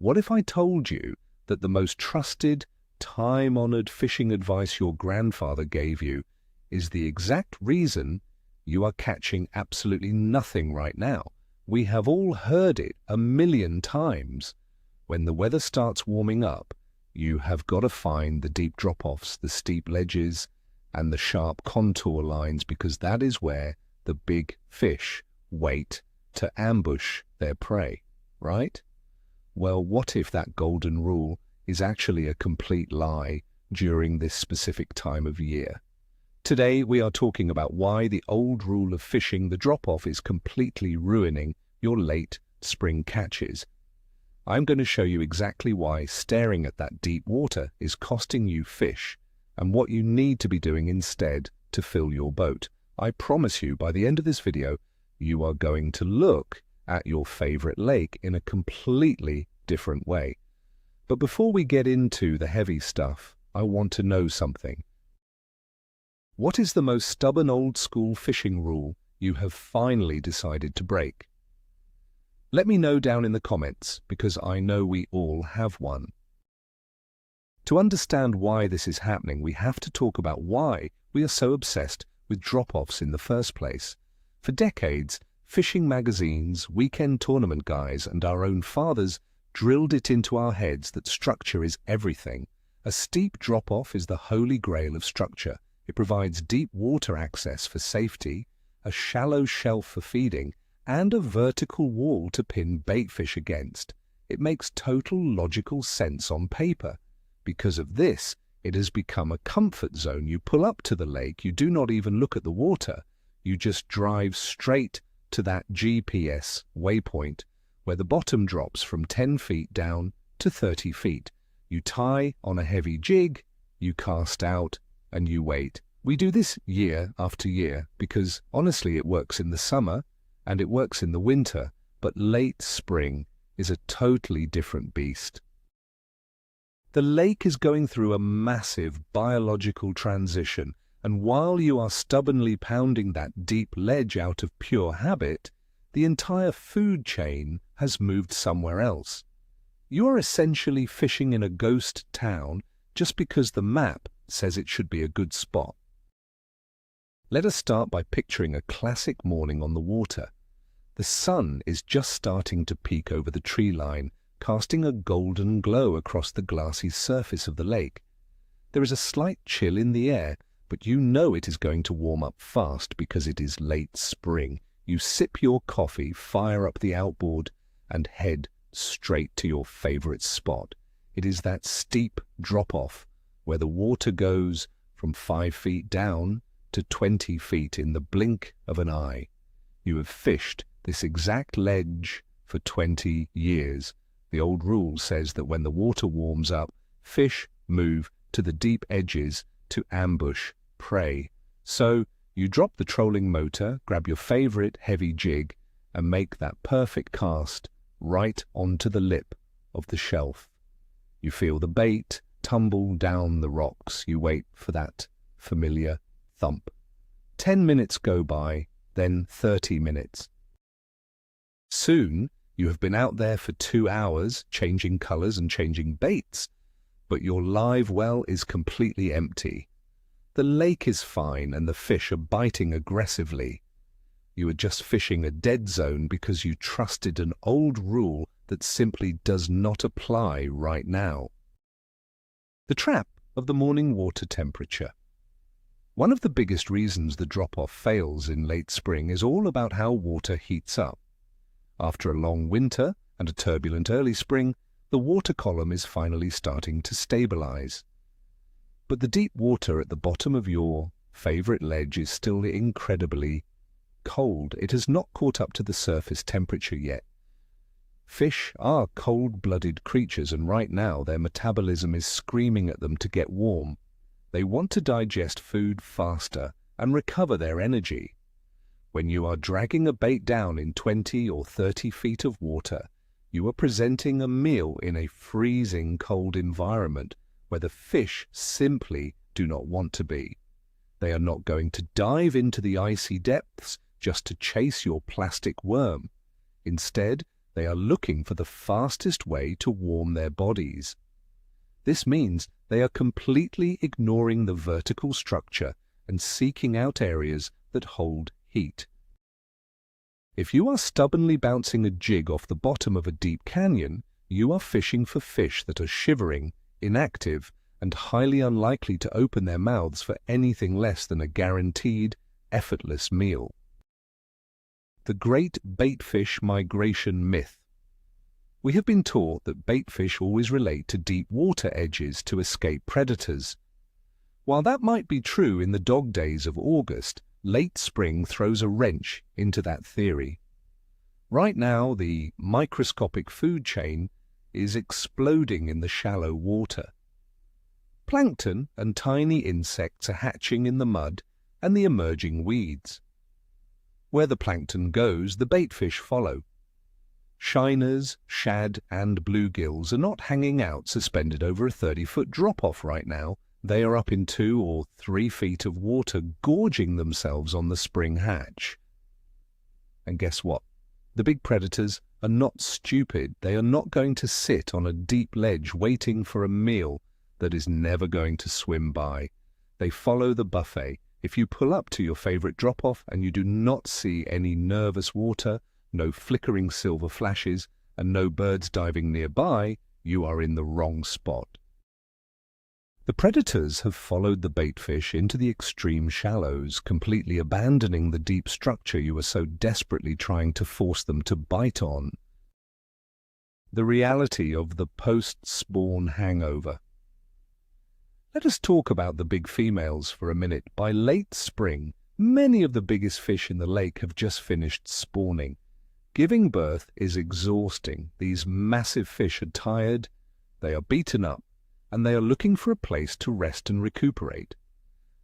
What if I told you that the most trusted, time-honored fishing advice your grandfather gave you is the exact reason you are catching absolutely nothing right now? We have all heard it a million times. When the weather starts warming up, you have got to find the deep drop-offs, the steep ledges, and the sharp contour lines, because that is where the big fish wait to ambush their prey, right? Well, what if that golden rule is actually a complete lie during this specific time of year? Today, we are talking about why the old rule of fishing the drop-off is completely ruining your late spring catches. I'm going to show you exactly why staring at that deep water is costing you fish and what you need to be doing instead to fill your boat. I promise you, by the end of this video, you are going to look at your favorite lake in a completely different way. But before we get into the heavy stuff, I want to know something. What is the most stubborn old-school fishing rule you have finally decided to break? Let me know down in the comments, because I know we all have one. To understand why this is happening, we have to talk about why we are so obsessed with drop-offs in the first place. For decades, fishing magazines, weekend tournament guys, and our own fathers drilled it into our heads that structure is everything. A steep drop-off is the holy grail of structure. It provides deep water access for safety, a shallow shelf for feeding, and a vertical wall to pin baitfish against. It makes total logical sense on paper. Because of this, it has become a comfort zone. You pull up to the lake, you do not even look at the water, you just drive straight to that GPS waypoint where the bottom drops from 10 feet down to 30 feet. You tie on a heavy jig, you cast out, and you wait. We do this year after year because honestly it works in the summer and it works in the winter, but late spring is a totally different beast. The lake is going through a massive biological transition, and while you are stubbornly pounding that deep ledge out of pure habit, the entire food chain has moved somewhere else. You are essentially fishing in a ghost town just because the map says it should be a good spot. Let us start by picturing a classic morning on the water. The sun is just starting to peek over the tree line, casting a golden glow across the glassy surface of the lake. There is a slight chill in the air, but you know it is going to warm up fast because it is late spring. You sip your coffee, fire up the outboard, and head straight to your favorite spot. It is that steep drop-off where the water goes from 5 feet down to 20 feet in the blink of an eye. You have fished this exact ledge for 20 years. The old rule says that when the water warms up, fish move to the deep edges to ambush prey. So you drop the trolling motor, grab your favorite heavy jig, and make that perfect cast right onto the lip of the shelf. You feel the bait tumble down the rocks. You wait for that familiar thump. 10 minutes go by, then 30 minutes. Soon, you have been out there for 2 hours, changing colors and changing baits, but your live well is completely empty. The lake is fine and the fish are biting aggressively. You are just fishing a dead zone because you trusted an old rule that simply does not apply right now. The trap of the morning water temperature. One of the biggest reasons the drop-off fails in late spring is all about how water heats up. After a long winter and a turbulent early spring, the water column is finally starting to stabilize. But the deep water at the bottom of your favorite ledge is still incredibly cold. It has not caught up to the surface temperature yet. Fish are cold-blooded creatures, and right now their metabolism is screaming at them to get warm. They want to digest food faster and recover their energy. When you are dragging a bait down in 20 or 30 feet of water, you are presenting a meal in a freezing cold environment where the fish simply do not want to be. They are not going to dive into the icy depths just to chase your plastic worm. Instead, They are looking for the fastest way to warm their bodies. This means they are completely ignoring the vertical structure and seeking out areas that hold heat. If you are stubbornly bouncing a jig off the bottom of a deep canyon, you are fishing for fish that are shivering, inactive, and highly unlikely to open their mouths for anything less than a guaranteed, effortless meal. The great baitfish migration myth. We have been taught that baitfish always relate to deep water edges to escape predators. While that might be true in the dog days of August, late spring throws a wrench into that theory. Right now, the microscopic food chain is exploding in the shallow water. Plankton and tiny insects are hatching in the mud and the emerging weeds. Where the plankton goes, the baitfish follow. Shiners, shad, and bluegills are not hanging out suspended over a 30-foot drop-off right now. They are up in 2 or 3 feet of water, gorging themselves on the spring hatch. And guess what? The big predators are not stupid. They are not going to sit on a deep ledge waiting for a meal that is never going to swim by. They follow the buffet. If you pull up to your favorite drop-off and you do not see any nervous water, no flickering silver flashes, and no birds diving nearby, you are in the wrong spot. The predators have followed the baitfish into the extreme shallows, completely abandoning the deep structure you are so desperately trying to force them to bite on. The reality of the post-spawn hangover. Let us talk about the big females for a minute. By late spring, many of the biggest fish in the lake have just finished spawning. Giving birth is exhausting. These massive fish are tired, they are beaten up, and they are looking for a place to rest and recuperate.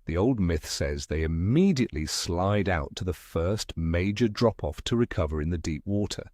The old myth says they immediately slide out to the first major drop-off to recover in the deep water.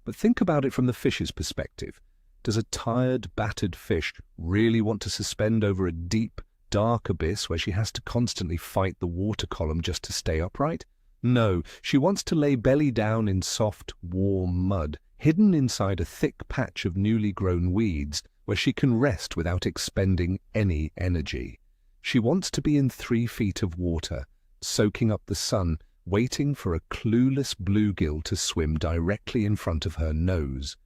But think about it from the fish's perspective. Does a tired, battered fish really want to suspend over a deep, dark abyss where she has to constantly fight the water column just to stay upright? No, she wants to lay belly down in soft, warm mud, hidden inside a thick patch of newly grown weeds, where she can rest without expending any energy. She wants to be in 3 feet of water, soaking up the sun, waiting for a clueless bluegill to swim directly in front of her nose.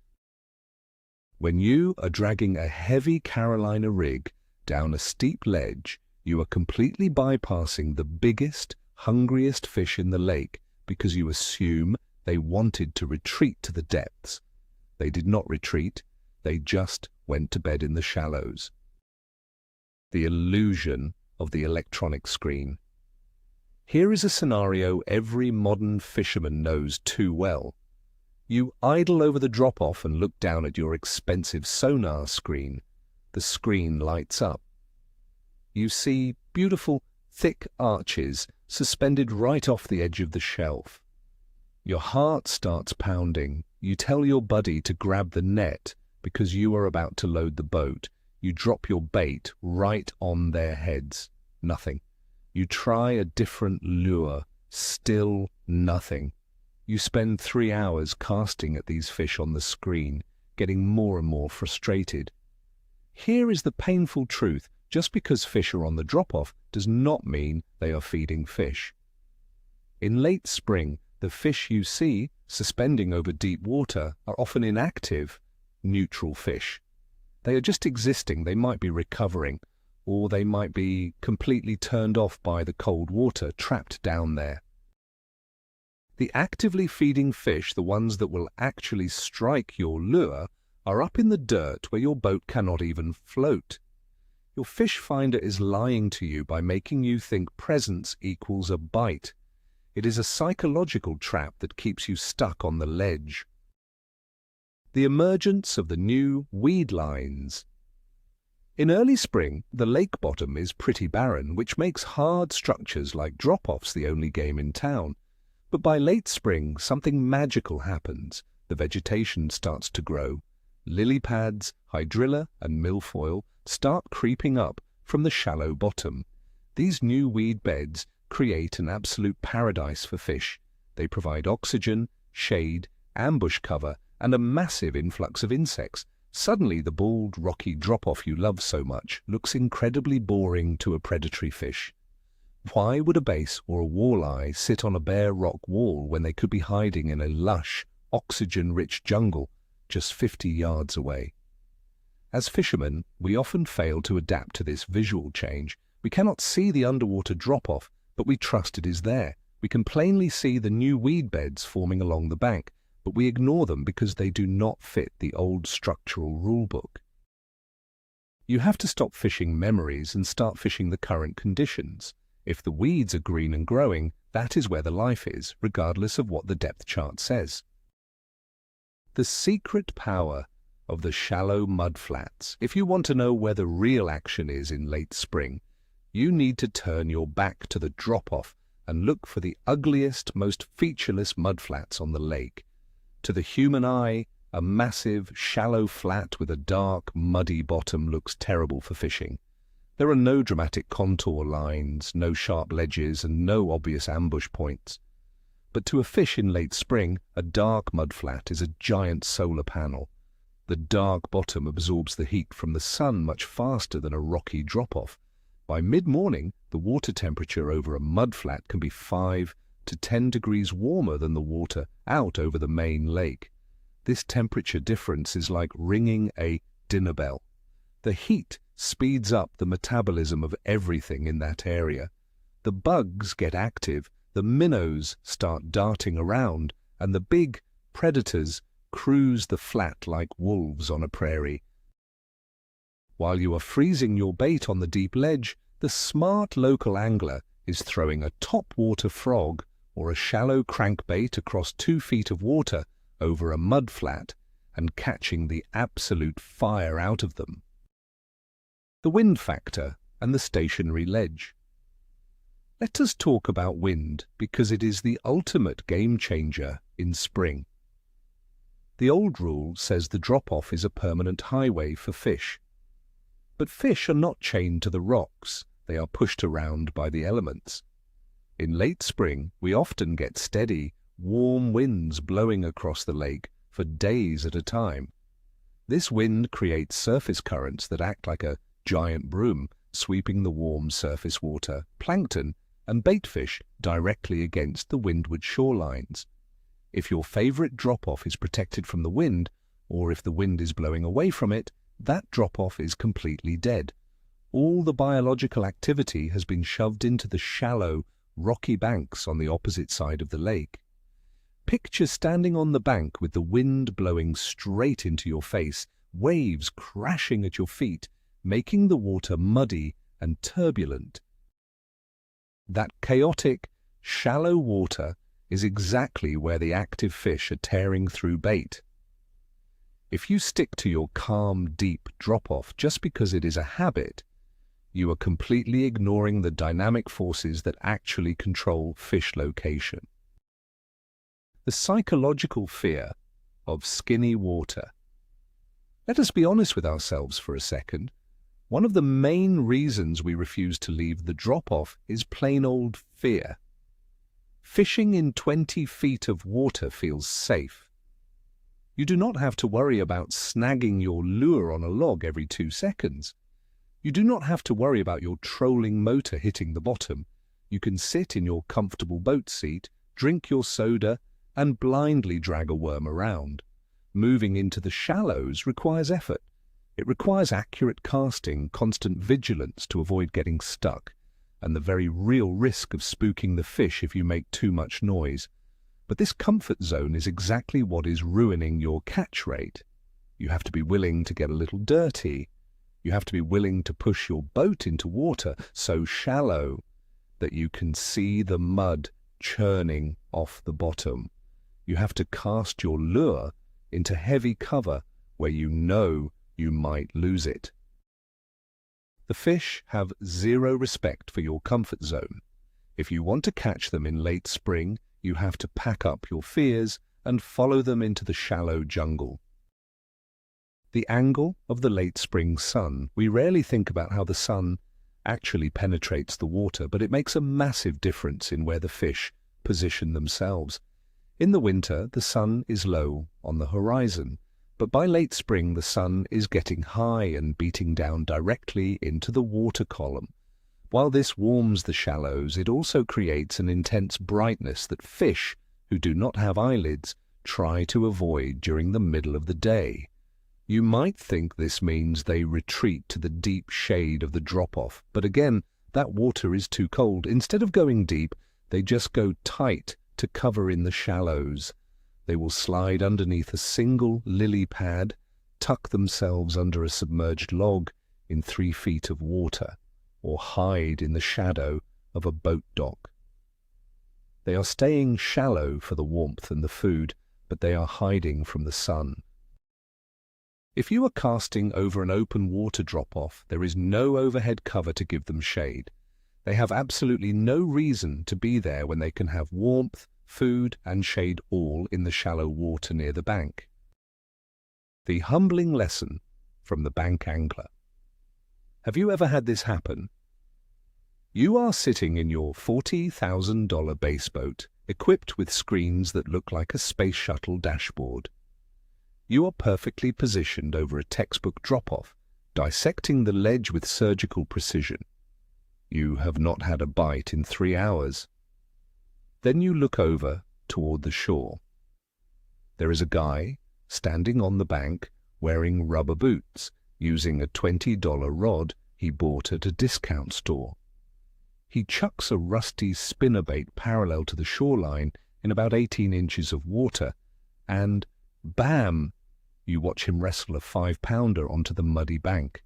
When you are dragging a heavy Carolina rig down a steep ledge, you are completely bypassing the biggest, hungriest fish in the lake because you assume they wanted to retreat to the depths. They did not retreat, they just went to bed in the shallows. The illusion of the electronic screen. Here is a scenario every modern fisherman knows too well. You idle over the drop-off and look down at your expensive sonar screen. The screen lights up. You see beautiful, thick arches suspended right off the edge of the shelf. Your heart starts pounding. You tell your buddy to grab the net because you are about to load the boat. You drop your bait right on their heads. Nothing. You try a different lure. Still nothing. You spend 3 hours casting at these fish on the screen, getting more and more frustrated. Here is the painful truth. Just because fish are on the drop-off does not mean they are feeding fish. In late spring, the fish you see suspending over deep water are often inactive, neutral fish. They are just existing. They might be recovering, or they might be completely turned off by the cold water, trapped down there. The actively feeding fish, the ones that will actually strike your lure, are up in the dirt where your boat cannot even float. Your fish finder is lying to you by making you think presence equals a bite. It is a psychological trap that keeps you stuck on the ledge. The emergence of the new weed lines. In early spring, the lake bottom is pretty barren, which makes hard structures like drop-offs the only game in town. But by late spring, something magical happens. The vegetation starts to grow. Lily pads, hydrilla, and milfoil start creeping up from the shallow bottom. These new weed beds create an absolute paradise for fish. They provide oxygen, shade, ambush cover, and a massive influx of insects. Suddenly, the bald, rocky drop-off you love so much looks incredibly boring to a predatory fish. Why would a bass or a walleye sit on a bare rock wall when they could be hiding in a lush, oxygen-rich jungle just 50 yards away? As fishermen, we often fail to adapt to this visual change. We cannot see the underwater drop-off, but we trust it is there. We can plainly see the new weed beds forming along the bank, but we ignore them because they do not fit the old structural rulebook. You have to stop fishing memories and start fishing the current conditions. If the weeds are green and growing, that is where the life is, regardless of what the depth chart says. The secret power of the shallow mud flats. If you want to know where the real action is in late spring, you need to turn your back to the drop-off and look for the ugliest, most featureless mudflats on the lake. To the human eye, a massive, shallow flat with a dark, muddy bottom looks terrible for fishing. There are no dramatic contour lines, no sharp ledges, and no obvious ambush points. But to a fish in late spring, a dark mudflat is a giant solar panel. The dark bottom absorbs the heat from the sun much faster than a rocky drop-off. By mid-morning, the water temperature over a mudflat can be 5 to 10 degrees warmer than the water out over the main lake. This temperature difference is like ringing a dinner bell. The heat speeds up the metabolism of everything in that area. The bugs get active, the minnows start darting around, and the big predators cruise the flat like wolves on a prairie. While you are freezing your bait on the deep ledge, the smart local angler is throwing a topwater frog or a shallow crankbait across 2 feet of water over a mud flat and catching the absolute fire out of them. The wind factor and the stationary ledge. Let us talk about wind because it is the ultimate game changer in spring. The old rule says the drop-off is a permanent highway for fish. But fish are not chained to the rocks, they are pushed around by the elements. In late spring, we often get steady, warm winds blowing across the lake for days at a time. This wind creates surface currents that act like a giant broom, sweeping the warm surface water, plankton, and baitfish directly against the windward shorelines. If your favorite drop-off is protected from the wind, or if the wind is blowing away from it, that drop-off is completely dead. All the biological activity has been shoved into the shallow, rocky banks on the opposite side of the lake. Picture standing on the bank with the wind blowing straight into your face, waves crashing at your feet, making the water muddy and turbulent. That chaotic, shallow water is exactly where the active fish are tearing through bait. If you stick to your calm, deep drop-off just because it is a habit, you are completely ignoring the dynamic forces that actually control fish location. The psychological fear of skinny water. Let us be honest with ourselves for a second. One of the main reasons we refuse to leave the drop-off is plain old fear. Fishing in 20 feet of water feels safe. You do not have to worry about snagging your lure on a log every 2 seconds. You do not have to worry about your trolling motor hitting the bottom. You can sit in your comfortable boat seat, drink your soda, and blindly drag a worm around. Moving into the shallows requires effort. It requires accurate casting, constant vigilance to avoid getting stuck, and the very real risk of spooking the fish if you make too much noise. But this comfort zone is exactly what is ruining your catch rate. You have to be willing to get a little dirty. You have to be willing to push your boat into water so shallow that you can see the mud churning off the bottom. You have to cast your lure into heavy cover where you know you might lose it. The fish have zero respect for your comfort zone. If you want to catch them in late spring, you have to pack up your fears and follow them into the shallow jungle. The angle of the late spring sun. We rarely think about how the sun actually penetrates the water, but it makes a massive difference in where the fish position themselves. In the winter, the sun is low on the horizon, but by late spring the sun is getting high and beating down directly into the water column. While this warms the shallows, it also creates an intense brightness that fish, who do not have eyelids, try to avoid during the middle of the day. You might think this means they retreat to the deep shade of the drop-off, but again, that water is too cold. Instead of going deep, they just go tight to cover in the shallows. They will slide underneath a single lily pad, tuck themselves under a submerged log in 3 feet of water, or hide in the shadow of a boat dock. They are staying shallow for the warmth and the food, but they are hiding from the sun. If you are casting over an open water drop-off, there is no overhead cover to give them shade. They have absolutely no reason to be there when they can have warmth, food, and shade all in the shallow water near the bank. The humbling lesson from the bank angler. Have you ever had this happen? You are sitting in your $40,000 base boat, equipped with screens that look like a space shuttle dashboard. You are perfectly positioned over a textbook drop-off, dissecting the ledge with surgical precision. You have not had a bite in 3 hours. Then you look over toward the shore. There is a guy standing on the bank wearing rubber boots, using a $20 rod he bought at a discount store. He chucks a rusty spinnerbait parallel to the shoreline in about 18 inches of water, and bam! You watch him wrestle a 5-pounder onto the muddy bank.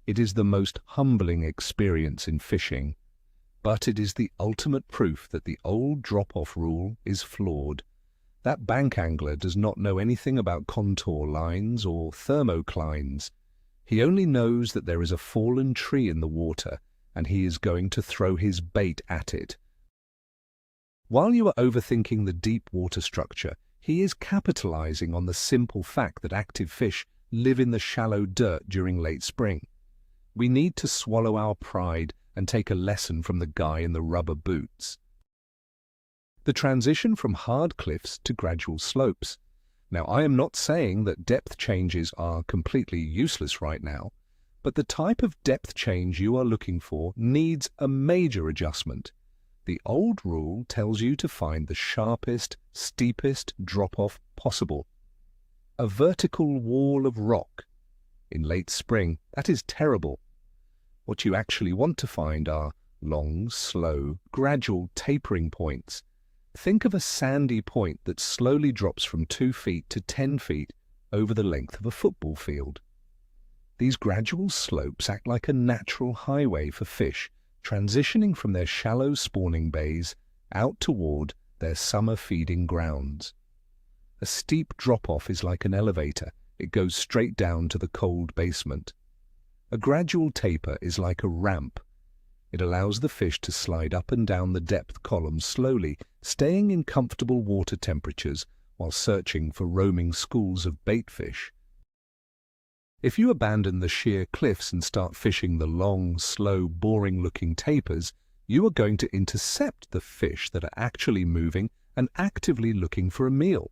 It is the most humbling experience in fishing, but it is the ultimate proof that the old drop-off rule is flawed. That bank angler does not know anything about contour lines or thermoclines. He only knows that there is a fallen tree in the water, and he is going to throw his bait at it. While you are overthinking the deep water structure, he is capitalizing on the simple fact that active fish live in the shallow dirt during late spring. We need to swallow our pride and take a lesson from the guy in the rubber boots. The transition from hard cliffs to gradual slopes. Now, I am not saying that depth changes are completely useless right now, but the type of depth change you are looking for needs a major adjustment. The old rule tells you to find the sharpest, steepest drop-off possible. A vertical wall of rock. In late spring, that is terrible. What you actually want to find are long, slow, gradual tapering points. Think of a sandy point that slowly drops from 2 feet to 10 feet over the length of a football field. These gradual slopes act like a natural highway for fish, transitioning from their shallow spawning bays out toward their summer feeding grounds. A steep drop-off is like an elevator. It goes straight down to the cold basement. A gradual taper is like a ramp. It allows the fish to slide up and down the depth column slowly, staying in comfortable water temperatures while searching for roaming schools of bait fish. If you abandon the sheer cliffs and start fishing the long, slow, boring-looking tapers, you are going to intercept the fish that are actually moving and actively looking for a meal.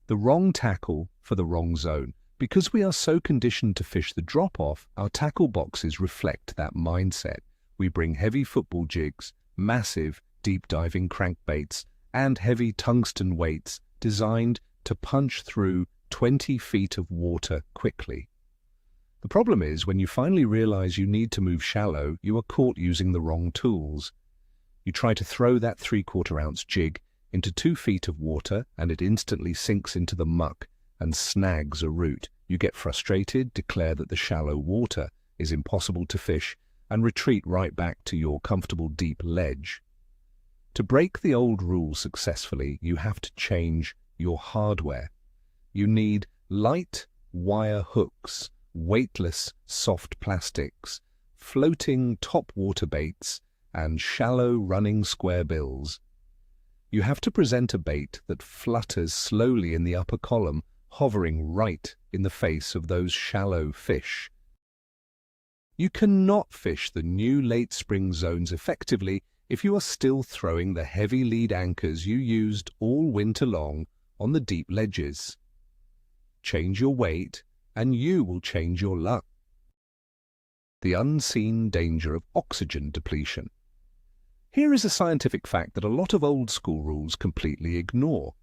The wrong tackle for the wrong zone. Because we are so conditioned to fish the drop-off, our tackle boxes reflect that mindset. We bring heavy football jigs, massive, deep-diving crankbaits, and heavy tungsten weights designed to punch through 20 feet of water quickly. The problem is, when you finally realize you need to move shallow, you are caught using the wrong tools. You try to throw that 3/4-ounce jig into 2 feet of water, and it instantly sinks into the muck and snags a root. You get frustrated, declare that the shallow water is impossible to fish, and retreat right back to your comfortable deep ledge. To break the old rule successfully, you have to change your hardware. You need light wire hooks, weightless soft plastics, floating top water baits, and shallow running square bills. You have to present a bait that flutters slowly in the upper column, hovering right in the face of those shallow fish. You cannot fish the new late spring zones effectively if you are still throwing the heavy lead anchors you used all winter long on the deep ledges. Change your weight, and you will change your luck. The unseen danger of oxygen depletion. Here is a scientific fact that a lot of old-school rules completely ignore.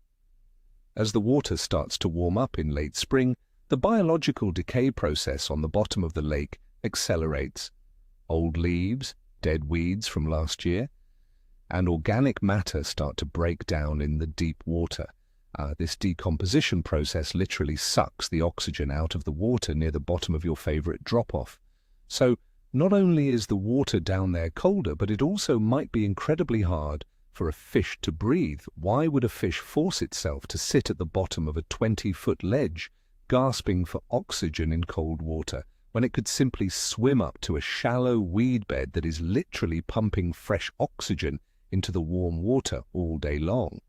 As the water starts to warm up in late spring, the biological decay process on the bottom of the lake accelerates. Old leaves, dead weeds from last year, and organic matter start to break down in the deep water. This decomposition process literally sucks the oxygen out of the water near the bottom of your favorite drop-off. So, not only is the water down there colder, but it also might be incredibly hard for a fish to breathe. Why would a fish force itself to sit at the bottom of a 20-foot ledge, gasping for oxygen in cold water, when it could simply swim up to a shallow weed bed that is literally pumping fresh oxygen into the warm water all day long?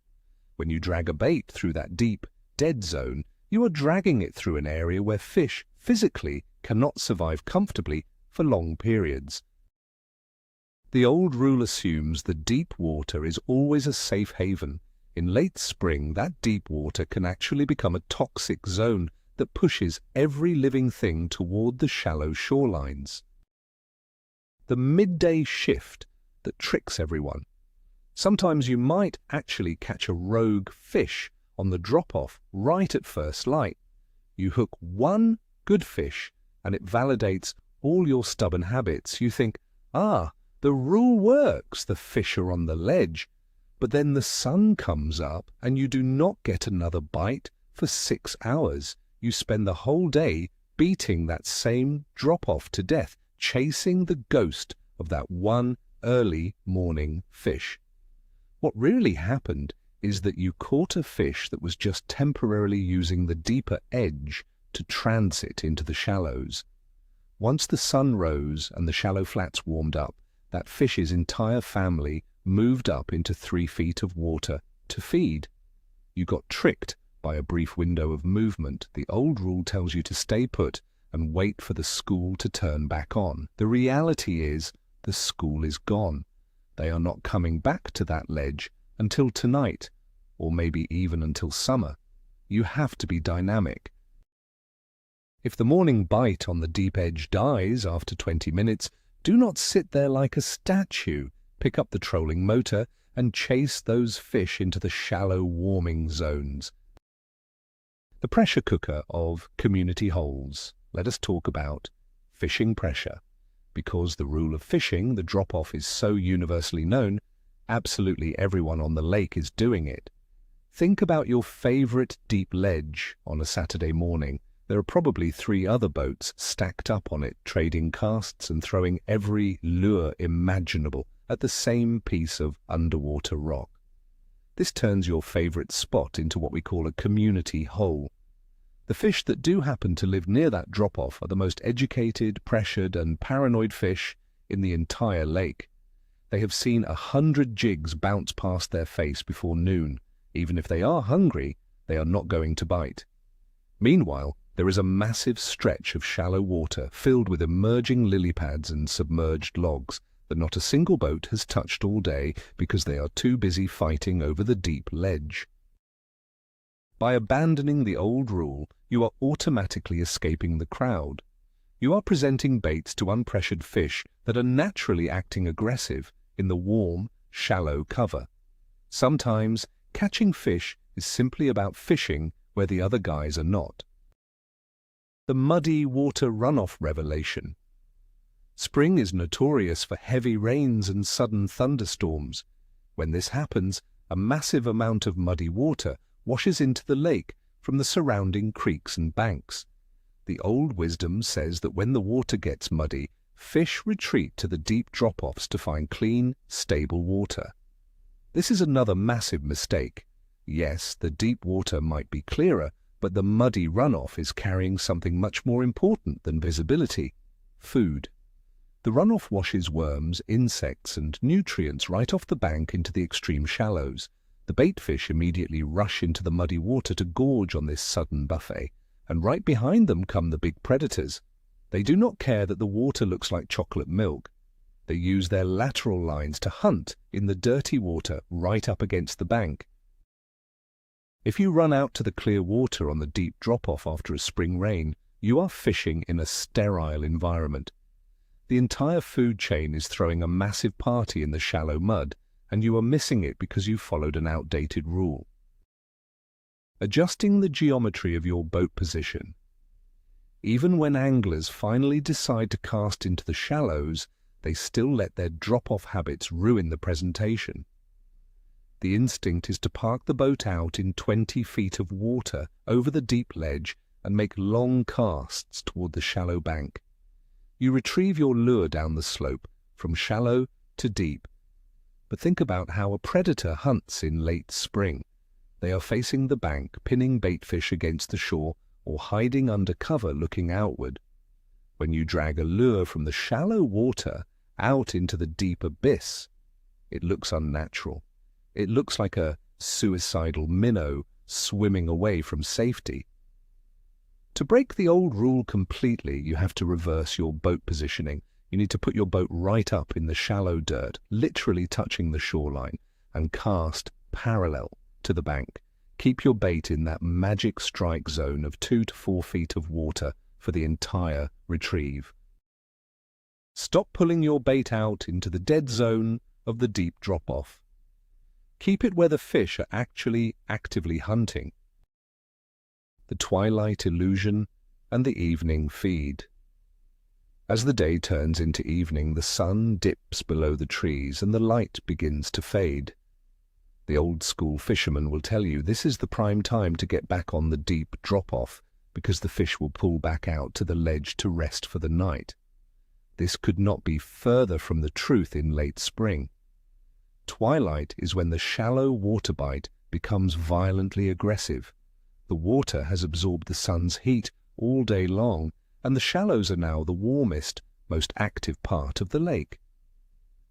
When you drag a bait through that deep, dead zone, you are dragging it through an area where fish physically cannot survive comfortably for long periods. The old rule assumes the deep water is always a safe haven. In late spring, that deep water can actually become a toxic zone that pushes every living thing toward the shallow shorelines. The midday shift that tricks everyone. Sometimes you might actually catch a rogue fish on the drop-off right at first light. You hook one good fish and it validates all your stubborn habits. You think, the rule works, the fish are on the ledge. But then the sun comes up and you do not get another bite for 6 hours. You spend the whole day beating that same drop-off to death, chasing the ghost of that one early morning fish. What really happened is that you caught a fish that was just temporarily using the deeper edge to transit into the shallows. Once the sun rose and the shallow flats warmed up, that fish's entire family moved up into 3 feet of water to feed. You got tricked by a brief window of movement. The old rule tells you to stay put and wait for the school to turn back on. The reality is the school is gone. They are not coming back to that ledge until tonight, or maybe even until summer. You have to be dynamic. If the morning bite on the deep edge dies after 20 minutes, do not sit there like a statue. Pick up the trolling motor and chase those fish into the shallow warming zones. The pressure cooker of community holes. Let us talk about fishing pressure. Because the rule of fishing, the drop-off, is so universally known, absolutely everyone on the lake is doing it. Think about your favorite deep ledge on a Saturday morning. There are probably 3 other boats stacked up on it, trading casts and throwing every lure imaginable at the same piece of underwater rock. This turns your favorite spot into what we call a community hole. The fish that do happen to live near that drop-off are the most educated, pressured, and paranoid fish in the entire lake. They have seen 100 jigs bounce past their face before noon. Even if they are hungry, they are not going to bite. Meanwhile, there is a massive stretch of shallow water filled with emerging lily pads and submerged logs that not a single boat has touched all day because they are too busy fighting over the deep ledge. By abandoning the old rule, you are automatically escaping the crowd. You are presenting baits to unpressured fish that are naturally acting aggressive in the warm, shallow cover. Sometimes, catching fish is simply about fishing where the other guys are not. The muddy water runoff revelation. Spring is notorious for heavy rains and sudden thunderstorms. When this happens, a massive amount of muddy water washes into the lake from the surrounding creeks and banks. The old wisdom says that when the water gets muddy, fish retreat to the deep drop-offs to find clean, stable water. This is another massive mistake. Yes, the deep water might be clearer, but the muddy runoff is carrying something much more important than visibility: food. The runoff washes worms, insects, and nutrients right off the bank into the extreme shallows. The bait fish immediately rush into the muddy water to gorge on this sudden buffet, and right behind them come the big predators. They do not care that the water looks like chocolate milk. They use their lateral lines to hunt in the dirty water right up against the bank. If you run out to the clear water on the deep drop-off after a spring rain, you are fishing in a sterile environment. The entire food chain is throwing a massive party in the shallow mud, and you are missing it because you followed an outdated rule. Adjusting the geometry of your boat position. Even when anglers finally decide to cast into the shallows, they still let their drop-off habits ruin the presentation. The instinct is to park the boat out in 20 feet of water over the deep ledge and make long casts toward the shallow bank. You retrieve your lure down the slope, from shallow to deep. But think about how a predator hunts in late spring. They are facing the bank, pinning baitfish against the shore, or hiding under cover looking outward. When you drag a lure from the shallow water out into the deep abyss, it looks unnatural. It looks like a suicidal minnow swimming away from safety. To break the old rule completely, you have to reverse your boat positioning. You need to put your boat right up in the shallow dirt, literally touching the shoreline, and cast parallel to the bank. Keep your bait in that magic strike zone of 2 to 4 feet of water for the entire retrieve. Stop pulling your bait out into the dead zone of the deep drop-off. Keep it where the fish are actually actively hunting. The twilight illusion and the evening feed. As the day turns into evening, the sun dips below the trees and the light begins to fade. The old-school fisherman will tell you this is the prime time to get back on the deep drop-off because the fish will pull back out to the ledge to rest for the night. This could not be further from the truth in late spring. Twilight is when the shallow water bite becomes violently aggressive. The water has absorbed the sun's heat all day long, and the shallows are now the warmest, most active part of the lake.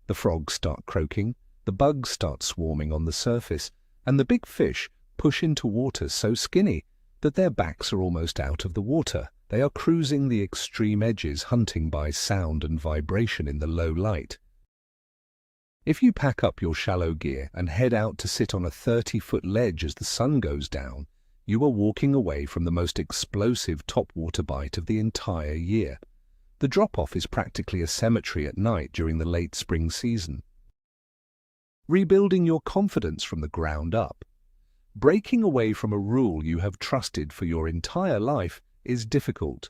The frogs start croaking, the bugs start swarming on the surface, and the big fish push into water so skinny that their backs are almost out of the water. They are cruising the extreme edges, hunting by sound and vibration in the low light. If you pack up your shallow gear and head out to sit on a 30-foot ledge as the sun goes down, you are walking away from the most explosive topwater bite of the entire year. The drop-off is practically a cemetery at night during the late spring season. Rebuilding your confidence from the ground up. Breaking away from a rule you have trusted for your entire life is difficult.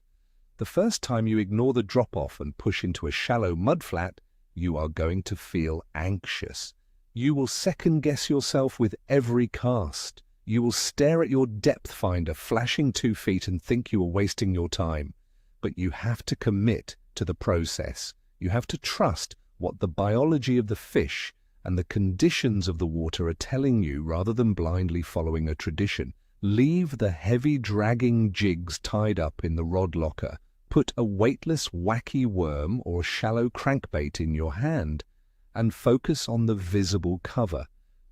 The first time you ignore the drop-off and push into a shallow mudflat, you are going to feel anxious. You will second-guess yourself with every cast. You will stare at your depth finder flashing 2 feet and think you are wasting your time. But you have to commit to the process. You have to trust what the biology of the fish and the conditions of the water are telling you rather than blindly following a tradition. Leave the heavy dragging jigs tied up in the rod locker. Put a weightless wacky worm or shallow crankbait in your hand and focus on the visible cover.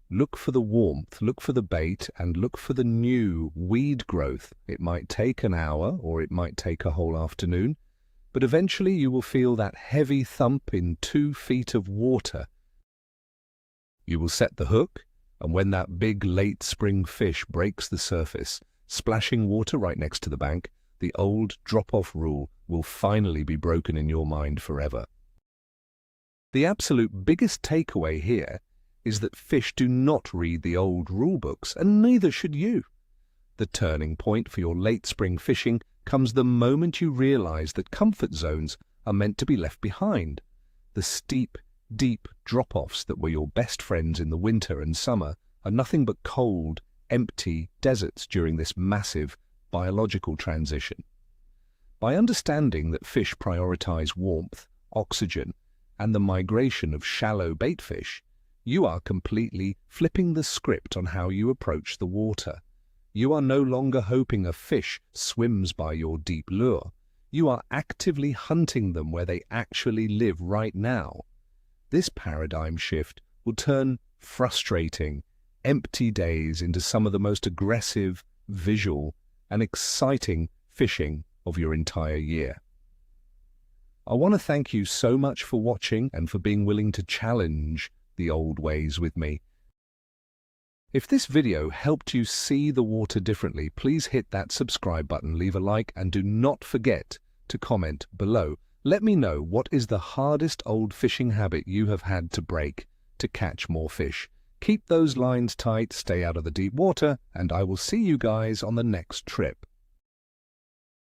Look for the warmth, look for the bait, and look for the new weed growth. It might take an hour or it might take a whole afternoon, but eventually you will feel that heavy thump in 2 feet of water. You will set the hook, and when that big late spring fish breaks the surface, splashing water right next to the bank, the old drop-off rule will finally be broken in your mind forever. The absolute biggest takeaway here is that fish do not read the old rule books, and neither should you. The turning point for your late spring fishing comes the moment you realize that comfort zones are meant to be left behind. The steep, deep drop-offs that were your best friends in the winter and summer are nothing but cold, empty deserts during this massive biological transition. By understanding that fish prioritize warmth, oxygen, and the migration of shallow baitfish, you are completely flipping the script on how you approach the water. You are no longer hoping a fish swims by your deep lure. You are actively hunting them where they actually live right now. This paradigm shift will turn frustrating, empty days into some of the most aggressive, visual, and exciting fishing of your entire year. I want to thank you so much for watching and for being willing to challenge the old ways with me. If this video helped you see the water differently, please hit that subscribe button, leave a like, and do not forget to comment below. Let me know what is the hardest old fishing habit you have had to break to catch more fish. Keep those lines tight, stay out of the deep water, and I will see you guys on the next trip.